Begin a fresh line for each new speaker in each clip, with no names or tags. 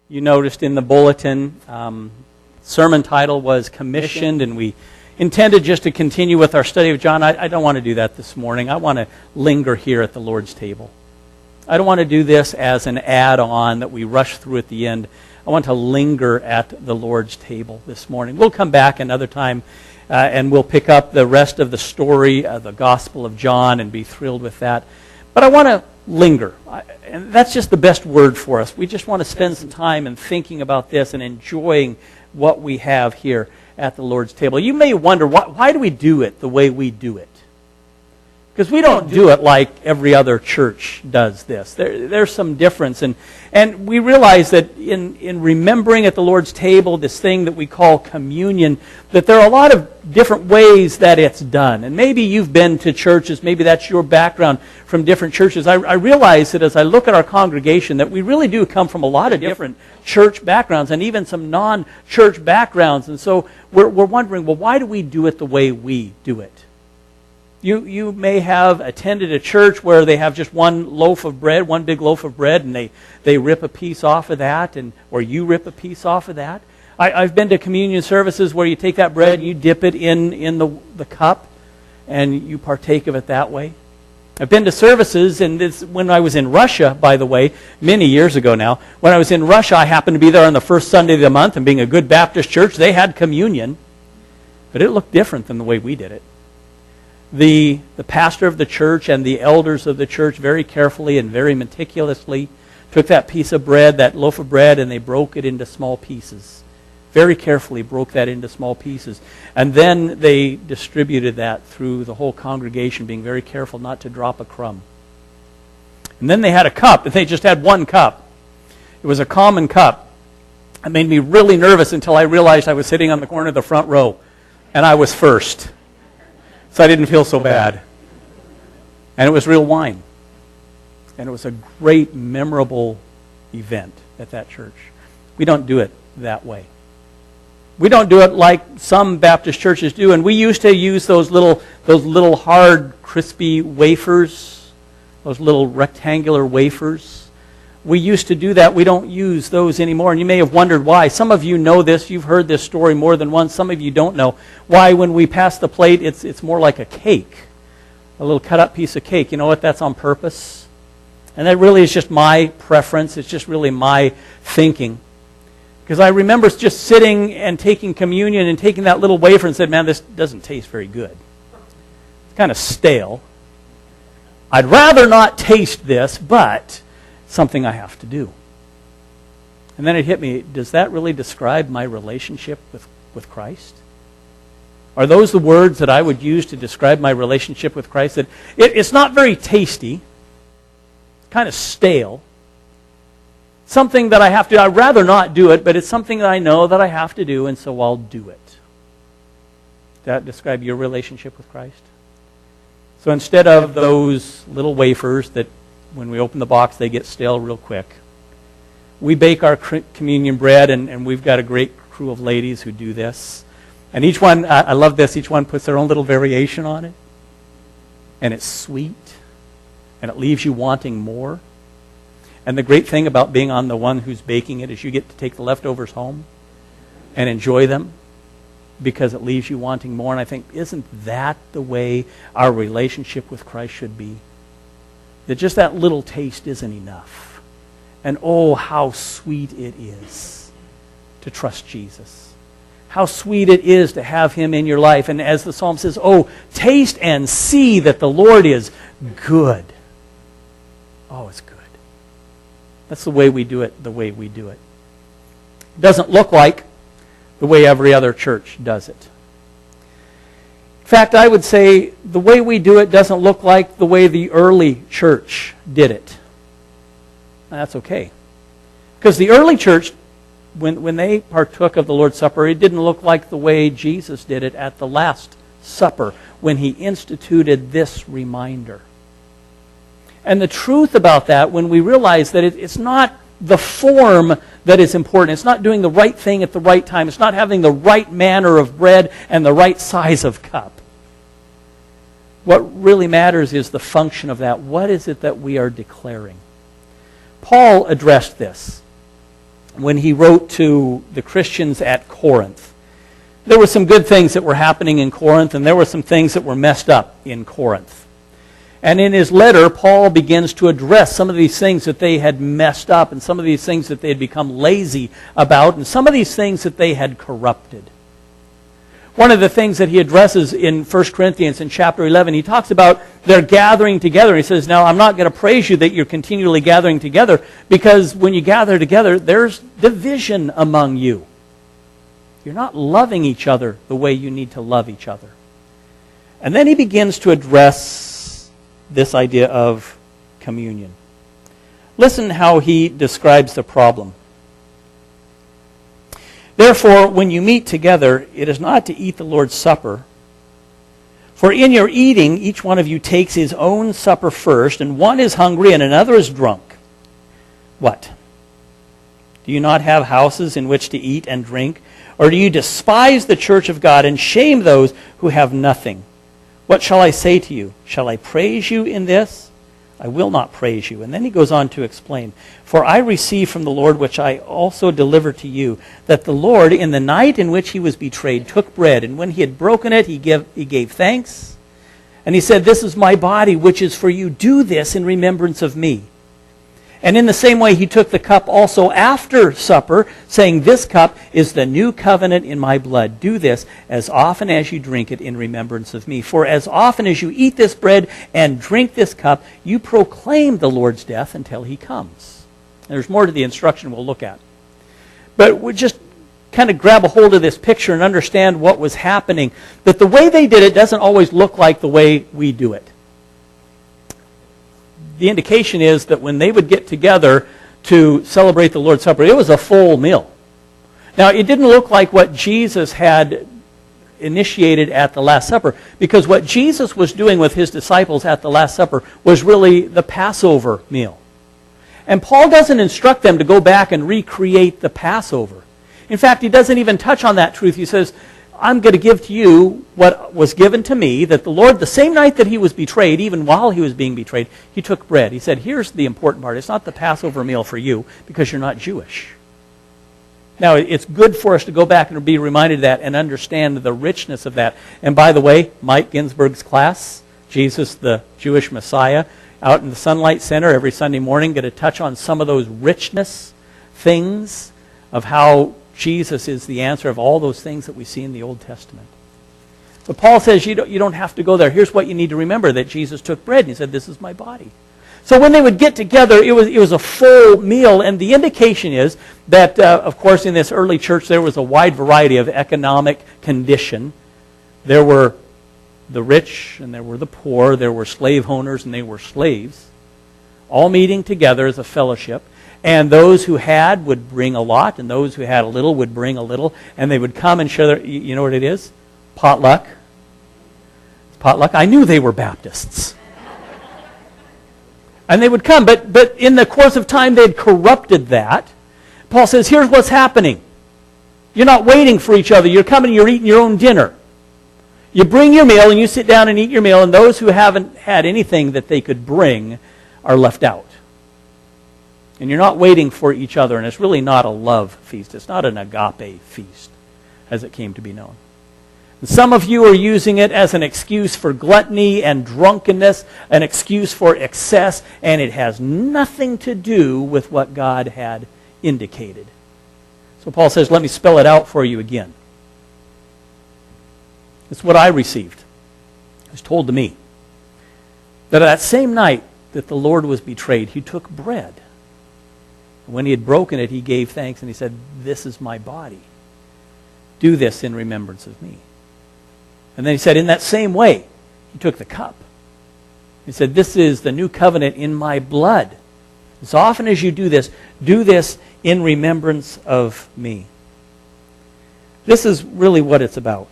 You noticed in the bulletin, sermon title was Commissioned, and we intended just to continue with our study of John. I don't want to do that this morning. I want to linger here at the Lord's table. I don't want to do this as an add-on that we rush through at the end. I want to linger at the Lord's table this morning. We'll come back another time and we'll pick up the rest of the story, the Gospel of John, and be thrilled with that. But I want to linger. And that's just the best word for us. We just want to spend some time in thinking about this and enjoying what we have here at the Lord's table. You may wonder, why do we do it the way we do it? Because we don't do it like every other church does this. There's some difference. And we realize that in remembering at the Lord's table this thing that we call communion, that there are a lot of different ways that it's done. And maybe you've been to churches, maybe that's your background from different churches. I realize that as I look at our congregation that we really do come from a lot of different church backgrounds and even some non-church backgrounds. And so we're wondering, well, why do we do it the way we do it? You may have attended a church where they have just one loaf of bread, one big loaf of bread, and they rip a piece off of that, or you rip a piece off of that. I've been to communion services where you take that bread, you dip it in the cup, and you partake of it that way. I've been to services, and when I was in Russia, by the way, many years ago now, when I was in Russia, I happened to be there on the first Sunday of the month, and being a good Baptist church, they had communion, but it looked different than the way we did it. The pastor of the church and the elders of the church very carefully and very meticulously took that piece of bread, that loaf of bread, and they broke it into small pieces. Very carefully broke that into small pieces. And then they distributed that through the whole congregation, being very careful not to drop a crumb. And then they had a cup, and they just had one cup. It was a common cup. It made me really nervous until I realized I was sitting on the corner of the front row, and I was first. So I didn't feel so bad. And it was real wine. And it was a great, memorable event at that church. We don't do it that way. We don't do it like some Baptist churches do. And we used to use those little hard, crispy wafers, those little rectangular wafers. We used to do that. We don't use those anymore. And you may have wondered why. Some of you know this. You've heard this story more than once. Some of you don't know why when we pass the plate, it's more like a cake, a little cut-up piece of cake. You know what? That's on purpose. And that really is just my preference. It's just really my thinking. Because I remember just sitting and taking communion and taking that little wafer and said, man, this doesn't taste very good. It's kind of stale. I'd rather not taste this, but something I have to do. And then it hit me, does that really describe my relationship with Christ? Are those the words that I would use to describe my relationship with Christ? That it's not very tasty, kind of stale, something that I have to do. I'd rather not do it, but it's something that I know that I have to do, and so I'll do it. Does that describe your relationship with Christ? So instead of those little wafers that when we open the box, they get stale real quick. We bake our communion bread, and we've got a great crew of ladies who do this. And each one, I love this, each one puts their own little variation on it. And it's sweet, and it leaves you wanting more. And the great thing about being on the one who's baking it is you get to take the leftovers home and enjoy them because it leaves you wanting more. And I think, isn't that the way our relationship with Christ should be? That just that little taste isn't enough. And oh, how sweet it is to trust Jesus. How sweet it is to have Him in your life. And as the psalm says, oh, taste and see that the Lord is good. Oh, it's good. That's the way we do it, the way we do it. It doesn't look like the way every other church does it. In fact, I would say the way we do it doesn't look like the way the early church did it. That's okay. Because the early church, when they partook of the Lord's Supper, it didn't look like the way Jesus did it at the Last Supper when He instituted this reminder. And the truth about that, when we realize that it's not the form that is important. It's not doing the right thing at the right time. It's not having the right manner of bread and the right size of cup. What really matters is the function of that. What is it that we are declaring? Paul addressed this when he wrote to the Christians at Corinth. There were some good things that were happening in Corinth, and there were some things that were messed up in Corinth. And in his letter, Paul begins to address some of these things that they had messed up, and some of these things that they had become lazy about, and some of these things that they had corrupted. One of the things that he addresses in 1 Corinthians in chapter 11, he talks about their gathering together. He says, now I'm not going to praise you that you're continually gathering together, because when you gather together, there's division among you. You're not loving each other the way you need to love each other. And then he begins to address this idea of communion. Listen how he describes the problem. Therefore, when you meet together, it is not to eat the Lord's Supper. For in your eating, each one of you takes his own supper first, and one is hungry and another is drunk. What? Do you not have houses in which to eat and drink? Or do you despise the church of God and shame those who have nothing? What shall I say to you? Shall I praise you in this? I will not praise you. And then he goes on to explain, for I received from the Lord which I also delivered to you, that the Lord, in the night in which he was betrayed, took bread, and when he had broken it, he gave thanks. And he said, this is my body, which is for you. Do this in remembrance of me. And in the same way, he took the cup also after supper, saying, this cup is the new covenant in my blood. Do this as often as you drink it in remembrance of me. For as often as you eat this bread and drink this cup, you proclaim the Lord's death until he comes. And there's more to the instruction we'll look at. But we just kind of grab a hold of this picture and understand what was happening. That the way they did it doesn't always look like the way we do it. The indication is that when they would get together to celebrate the Lord's Supper, it was a full meal. Now, it didn't look like what Jesus had initiated at the Last Supper, because what Jesus was doing with his disciples at the Last Supper was really the Passover meal. And Paul doesn't instruct them to go back and recreate the Passover. In fact, he doesn't even touch on that truth. He says, I'm going to give to you what was given to me, that the Lord, the same night that he was betrayed, even while he was being betrayed, he took bread. He said, here's the important part. It's not the Passover meal for you, because you're not Jewish. Now, it's good for us to go back and be reminded of that and understand the richness of that. And by the way, Mike Ginsburg's class, Jesus, the Jewish Messiah, out in the Sunlight Center every Sunday morning, going to touch on some of those richness things of how Jesus is the answer of all those things that we see in the Old Testament. But Paul says you don't have to go there. Here's what you need to remember, that Jesus took bread and he said, this is my body. So when they would get together, it was a full meal, and the indication is that, of course, in this early church, there was a wide variety of economic condition. There were the rich and there were the poor, there were slave owners and they were slaves, all meeting together as a fellowship. And those who had would bring a lot, and those who had a little would bring a little, and they would come and share their, you know what it is? Potluck. Potluck. I knew they were Baptists. And they would come, but in the course of time they'd corrupted that. Paul says, here's what's happening. You're not waiting for each other. You're coming and you're eating your own dinner. You bring your meal and you sit down and eat your meal, and those who haven't had anything that they could bring are left out. And you're not waiting for each other, and it's really not a love feast. It's not an agape feast, as it came to be known. And some of you are using it as an excuse for gluttony and drunkenness, an excuse for excess, and it has nothing to do with what God had indicated. So Paul says, let me spell it out for you again. It's what I received. It was told to me that that same night that the Lord was betrayed, he took bread. When he had broken it, he gave thanks and he said, this is my body. Do this in remembrance of me. And then he said, in that same way, he took the cup. He said, this is the new covenant in my blood. As often as you do this in remembrance of me. This is really what it's about.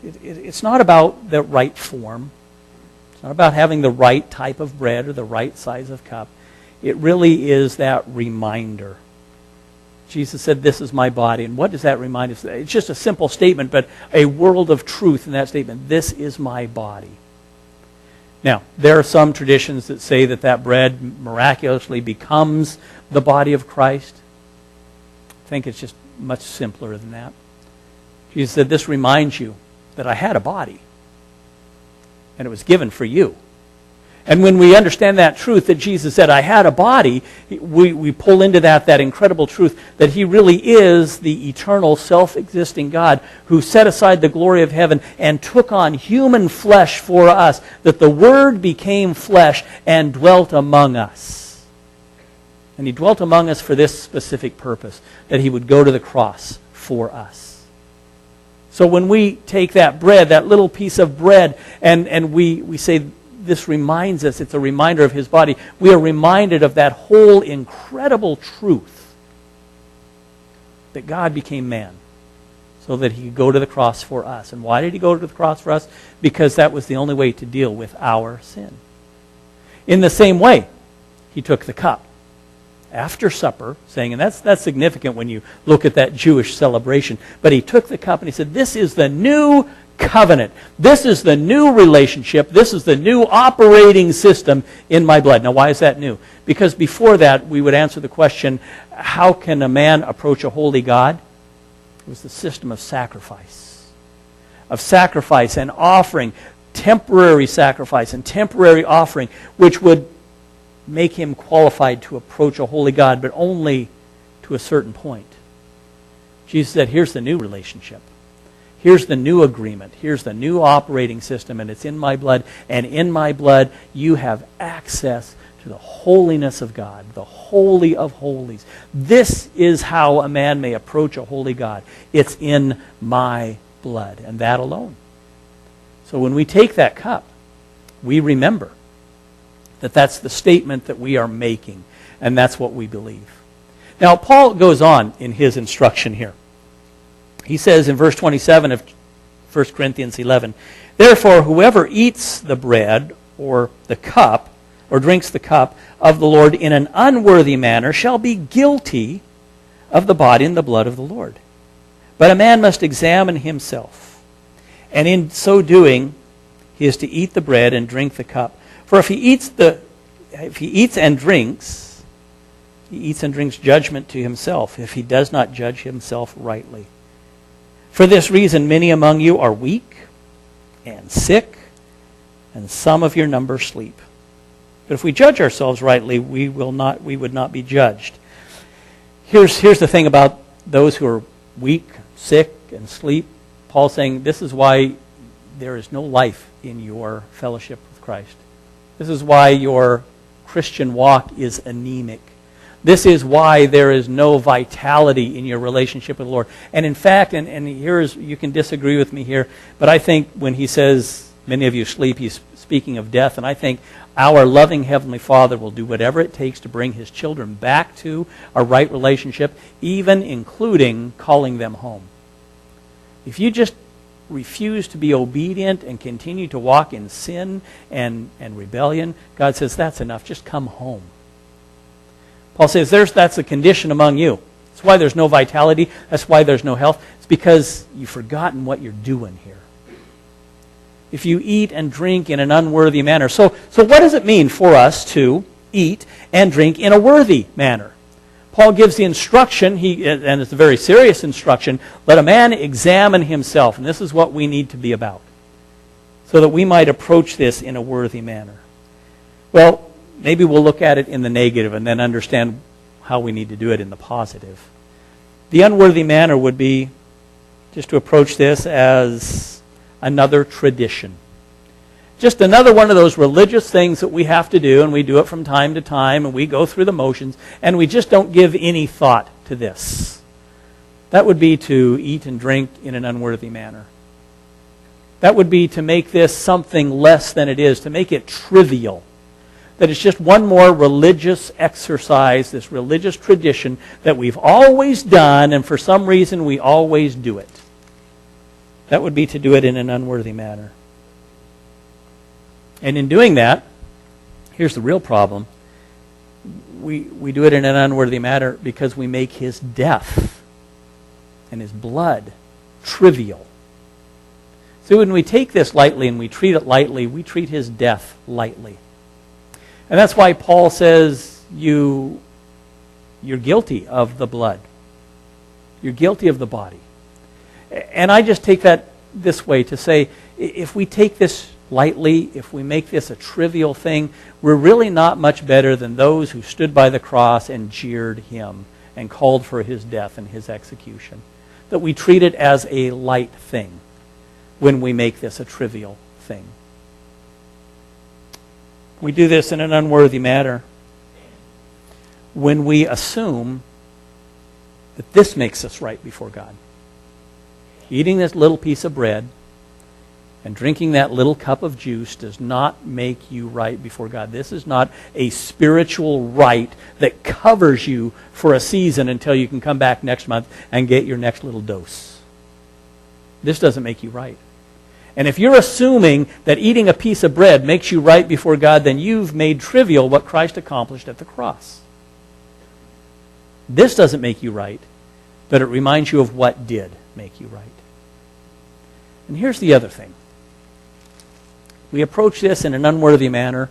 It's not about the right form. It's not about having the right type of bread or the right size of cup. It really is that reminder. Jesus said, this is my body. And what does that remind us? It's just a simple statement, but a world of truth in that statement. This is my body. Now, there are some traditions that say that that bread miraculously becomes the body of Christ. I think it's just much simpler than that. Jesus said, this reminds you that I had a body, and it was given for you. And when we understand that truth that Jesus said, I had a body, we pull into that incredible truth that he really is the eternal, self-existing God who set aside the glory of heaven and took on human flesh for us, that the Word became flesh and dwelt among us. And he dwelt among us for this specific purpose, that he would go to the cross for us. So when we take that bread, that little piece of bread, and we say, this reminds us, it's a reminder of his body, we are reminded of that whole incredible truth that God became man so that he could go to the cross for us. And why did he go to the cross for us? Because that was the only way to deal with our sin. In the same way, he took the cup after supper, saying, and that's significant when you look at that Jewish celebration, but he took the cup and he said, this is the new covenant. This is the new relationship. This is the new operating system in my blood. Now, why is that new? Because before that, we would answer the question, how can a man approach a holy God? It was the system of sacrifice and offering, temporary sacrifice and temporary offering, which would make him qualified to approach a holy God, but only to a certain point. Jesus said, here's the new relationship. Here's the new agreement. Here's the new operating system, and it's in my blood. And in my blood, you have access to the holiness of God, the Holy of Holies. This is how a man may approach a holy God. It's in my blood, and that alone. So when we take that cup, we remember that that's the statement that we are making, and that's what we believe. Now, Paul goes on in his instruction here. He says in verse 27 of 1 Corinthians 11, therefore, whoever eats the bread or the cup, or drinks the cup of the Lord in an unworthy manner shall be guilty of the body and the blood of the Lord. But a man must examine himself, and in so doing, he is to eat the bread and drink the cup. For if he eats and drinks, he eats and drinks judgment to himself, if he does not judge himself rightly. For this reason, many among you are weak and sick, and some of your number sleep. But if we judge ourselves rightly, we would not be judged. Here's the thing about those who are weak, sick, and sleep. Paul's saying this is why there is no life in your fellowship with Christ. This is why your Christian walk is anemic. This is why there is no vitality in your relationship with the Lord. And in fact, and here's, you can disagree with me here, but I think when he says, many of you sleep, he's speaking of death. And I think our loving Heavenly Father will do whatever it takes to bring his children back to a right relationship, even including calling them home. If you just refuse to be obedient and continue to walk in sin and rebellion, God says, that's enough. Just come home. Paul says that's a condition among you. That's why there's no vitality. That's why there's no health. It's because you've forgotten what you're doing here. If you eat and drink in an unworthy manner. So what does it mean for us to eat and drink in a worthy manner? Paul gives the instruction, and it's a very serious instruction, let a man examine himself. And this is what we need to be about, so that we might approach this in a worthy manner. Well, maybe we'll look at it in the negative and then understand how we need to do it in the positive. The unworthy manner would be just to approach this as another tradition. Just another one of those religious things that we have to do, and we do it from time to time, and we go through the motions, and we just don't give any thought to this. That would be to eat and drink in an unworthy manner. That would be to make this something less than it is, to make it trivial. That it's just one more religious exercise, this religious tradition that we've always done, and for some reason we always do it. That would be to do it in an unworthy manner. And in doing that, here's the real problem. We do it in an unworthy manner because we make his death and his blood trivial. So when we take this lightly and we treat it lightly, we treat his death lightly. And that's why Paul says you're guilty of the blood. You're guilty of the body. And I just take that this way to say, if we take this lightly, if we make this a trivial thing, we're really not much better than those who stood by the cross and jeered him and called for his death and his execution. That we treat it as a light thing when we make this a trivial thing. We do this in an unworthy manner when we assume that this makes us right before God. Eating this little piece of bread and drinking that little cup of juice does not make you right before God. This is not a spiritual right that covers you for a season until you can come back next month and get your next little dose. This doesn't make you right. And if you're assuming that eating a piece of bread makes you right before God, then you've made trivial what Christ accomplished at the cross. This doesn't make you right, but it reminds you of what did make you right. And here's the other thing. We approach this in an unworthy manner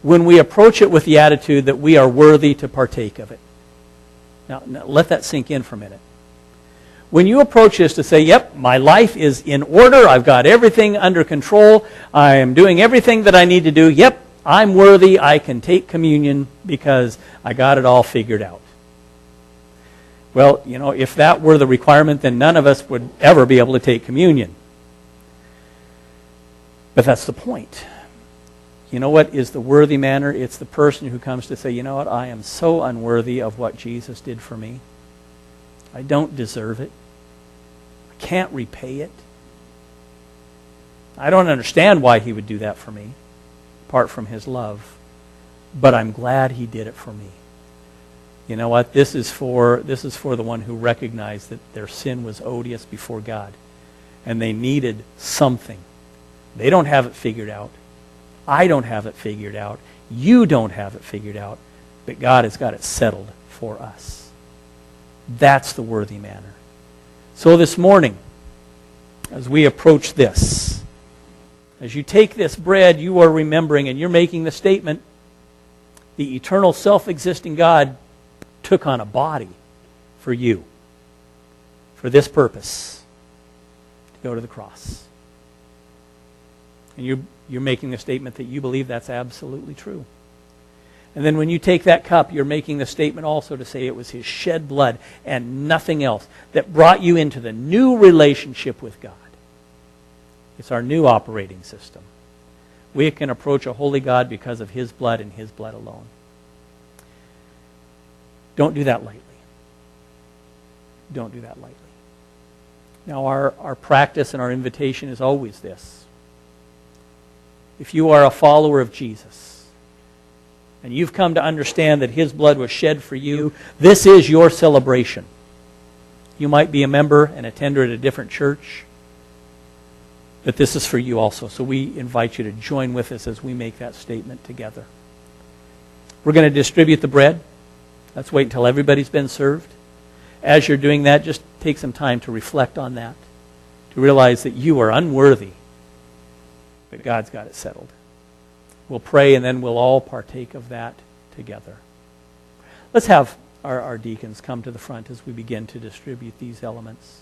when we approach it with the attitude that we are worthy to partake of it. Now let that sink in for a minute. When you approach this to say, yep, my life is in order, I've got everything under control, I am doing everything that I need to do, yep, I'm worthy, I can take communion because I got it all figured out. Well, if that were the requirement, then none of us would ever be able to take communion. But that's the point. You know what is the worthy manner? It's the person who comes to say, you know what, I am so unworthy of what Jesus did for me. I don't deserve it. I can't repay it. I don't understand why he would do that for me, apart from his love. But I'm glad he did it for me. You know what? This is for the one who recognized that their sin was odious before God. And they needed something. They don't have it figured out. I don't have it figured out. You don't have it figured out. But God has got it settled for us. That's the worthy manner. So this morning, as we approach this, as you take this bread, you are remembering and you're making the statement, the eternal self-existing God took on a body for you, for this purpose, to go to the cross. And you're making the statement that you believe that's absolutely true. And then when you take that cup, you're making the statement also to say it was his shed blood and nothing else that brought you into the new relationship with God. It's our new operating system. We can approach a holy God because of his blood and his blood alone. Don't do that lightly. Don't do that lightly. Now our practice and our invitation is always this. If you are a follower of Jesus, and you've come to understand that his blood was shed for you, this is your celebration. You might be a member and attender at a different church, but this is for you also. So we invite you to join with us as we make that statement together. We're going to distribute the bread. Let's wait until everybody's been served. As you're doing that, just take some time to reflect on that, to realize that you are unworthy, but God's got it settled. We'll pray and then we'll all partake of that together. Let's have our deacons come to the front as we begin to distribute these elements.